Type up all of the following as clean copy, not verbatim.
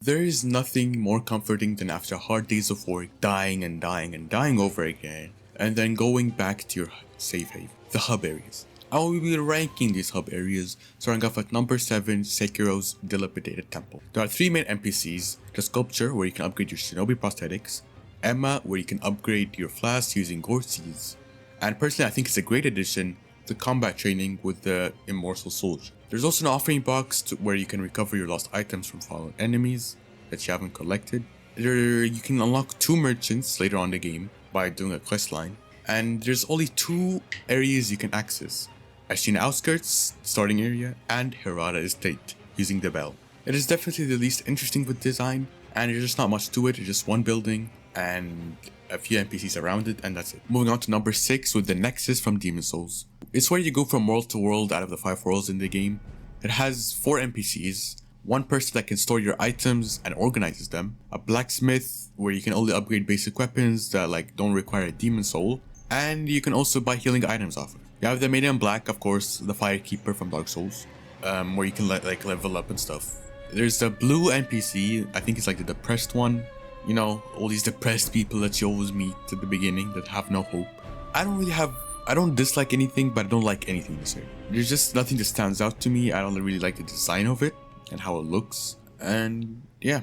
There is nothing more comforting than after hard days of work, dying and dying and dying over again, and then going back to your safe haven, the hub areas. I will be ranking these hub areas, starting off at number 7, Sekiro's Dilapidated Temple. There are 3 main NPCs, the Sculpture, where you can upgrade your shinobi prosthetics, Emma, where you can upgrade your flask using gore seeds, and personally I think it's a great addition to combat training with the Immortal Soldier. There's also an offering box where you can recover your lost items from fallen enemies that you haven't collected. You can unlock 2 merchants later on in the game by doing a quest line. And there's only 2 areas you can access: Ashina Outskirts, starting area, and Hirata Estate, using the bell. It is definitely the least interesting with design, and there's just not much to it. It's just one building and a few NPCs around it, and that's it. Moving on to number 6 with the Nexus from Demon Souls. It's where you go from world to world out of the 5 worlds in the game. It has 4 NPCs, 1 person that can store your items and organizes them, a blacksmith where you can only upgrade basic weapons that don't require a demon soul, and you can also buy healing items off it. You have the Maiden in Black, of course, the Firekeeper from Dark Souls, where you can level up and stuff. There's the blue NPC, I think it's the depressed one. You know, all these depressed people that you always meet at the beginning that have no hope. I don't dislike anything, but I don't like anything in this area. There's just nothing that stands out to me. I don't really like the design of it and how it looks. And yeah.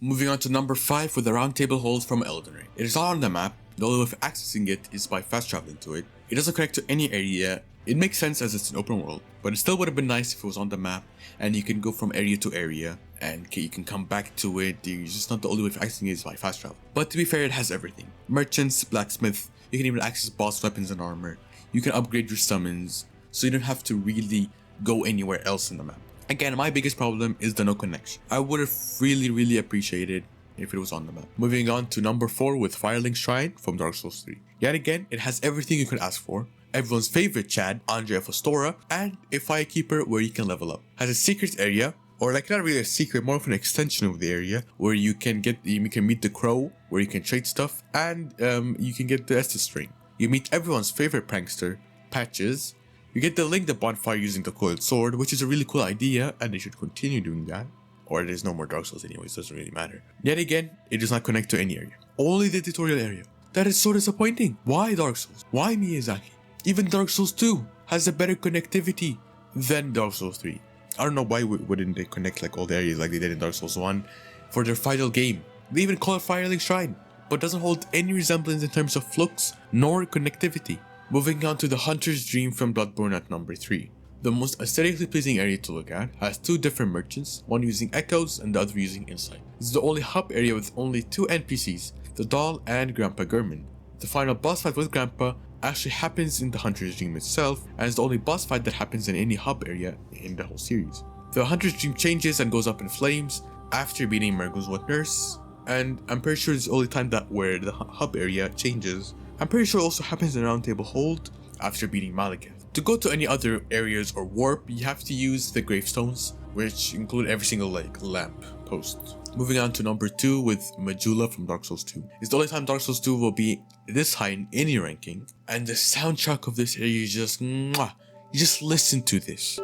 Moving on to number 5 with the round table holes from Elden Ring. It is not on the map. The only way of accessing it is by fast traveling to it. It doesn't connect to any area. It makes sense as it's an open world, but it still would have been nice if it was on the map and you can go from area to area and you can come back to it. It's just not the only way of accessing it is by fast travel. But to be fair, it has everything. Merchants, blacksmith, you can even access boss weapons and armor. You can upgrade your summons, so you don't have to really go anywhere else in the map. Again, my biggest problem is the no connection. I would have really appreciated if it was on the map. Moving on to number 4 with Firelink Shrine from Dark Souls 3. Yet again, it has everything you could ask for. Everyone's favorite Chad, Andrea Fostora, and a Firekeeper where you can level up. Has a secret area, or not really a secret, more of an extension of the area where you can meet the Crow, where you can trade stuff, and you can get the Estus String. You meet everyone's favorite prankster, Patches. You get the Link the Bonfire using the Coiled Sword, which is a really cool idea, and they should continue doing that. Or there's no more Dark Souls anyways, doesn't really matter. Yet again, it does not connect to any area. Only the tutorial area. That is so disappointing. Why Dark Souls? Why Miyazaki? Even Dark Souls 2 has a better connectivity than Dark Souls 3. I don't know why wouldn't they connect all the areas like they did in Dark Souls 1 for their final game. They even call it Firelink Shrine, but doesn't hold any resemblance in terms of looks nor connectivity. Moving on to the Hunter's Dream from Bloodborne at number 3. The most aesthetically pleasing area to look at has 2 different merchants, one using echoes and the other using insight. This is the only hub area with only 2 NPCs, the doll and Grandpa Gurman. The final boss fight with Grandpa actually happens in the Hunter's Dream itself, and is the only boss fight that happens in any hub area in the whole series. The Hunter's Dream changes and goes up in flames after beating Mergo's wet nurse, and I'm pretty sure it's the only time where the hub area changes. I'm pretty sure it also happens in Round Table Hold after beating Malekith. To go to any other areas or warp, you have to use the gravestones, which include every single lamp post. Moving on to number 2 with Majula from Dark Souls 2. It's the only time Dark Souls 2 will be this high in any ranking, and the soundtrack of this area is just mwah. You just listen to this.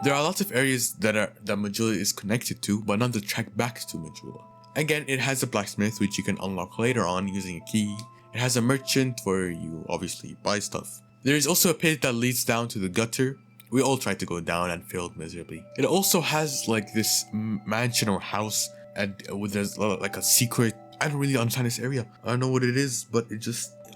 There are lots of areas that Majula is connected to, but none that track back to Majula. Again, it has a blacksmith which you can unlock later on using a key. It has a merchant where you obviously buy stuff. There is also a pit that leads down to the gutter. We all tried to go down and failed miserably. It also has this mansion or house and with a secret. I don't really understand this area. I don't know what it is, but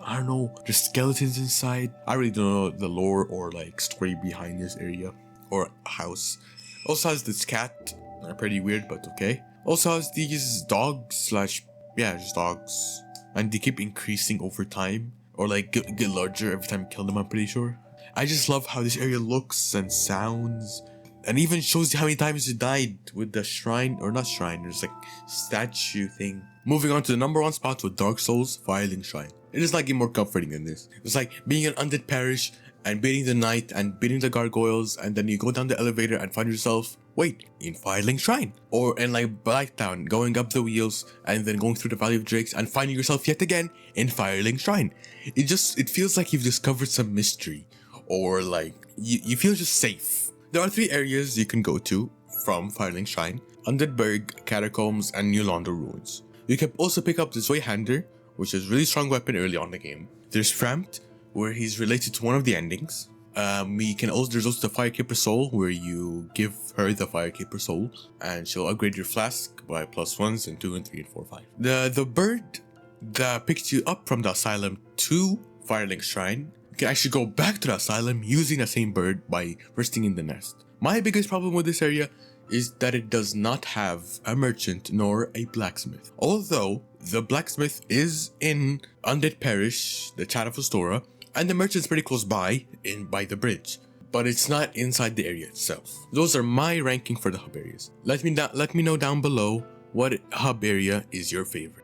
I don't know. There's skeletons inside. I really don't know the lore or story behind this area or house. Also has this cat. They're pretty weird, but okay. Also has these dogs just dogs. And they keep increasing over time, or get larger every time you kill them, I'm pretty sure. I just love how this area looks and sounds, and even shows you how many times you died with the shrine, or not shrine, there's statue thing. Moving on to the number 1 spot with Dark Souls, Firelink Shrine. It is getting more comforting than this. It's like being an undead parish and beating the knight and beating the gargoyles, and then you go down the elevator and find yourself, wait, in Firelink Shrine. Or in Blacktown, going up the wheels and then going through the Valley of Drakes and finding yourself yet again in Firelink Shrine. It feels like you've discovered some mystery, or you feel just safe. There are 3 areas you can go to from Firelink Shrine, Undeadburg, Catacombs, and New Londo Ruins. You can also pick up the Zweihander, which is a really strong weapon early on in the game. There's Frampt, where he's related to one of the endings. There's also the Firekeeper Soul, where you give her the Firekeeper Soul, and she'll upgrade your flask by +1s and 2 and 3 and 4, 5. The bird that picked you up from the asylum to Firelink Shrine, you can actually go back to the asylum using the same bird by resting in the nest. My biggest problem with this area is that it does not have a merchant nor a blacksmith. Although the blacksmith is in Undead Parish, the Chat of Astora, and the merchant's pretty close by the bridge, but it's not inside the area itself. Those are my ranking for the hub areas. Let me know down below what hub area is your favorite.